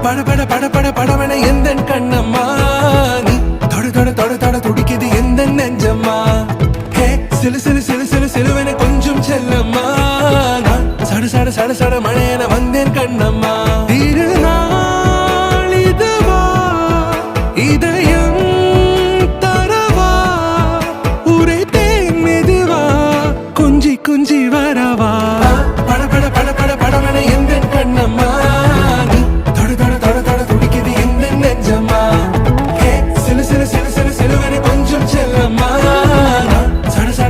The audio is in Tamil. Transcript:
பட பட பட பட படவன எந்த கண்ணம்மா நீ தொட தொட தொட தொட துடிக்குது எந்த நெஞ்சம்மா ஹே சிலு சிலு சிலு சிலு சிலுவன கொஞ்சம் செல்லம்மா நான் சட சட சட சட மழையன வந்தேன் கண்ணம்மா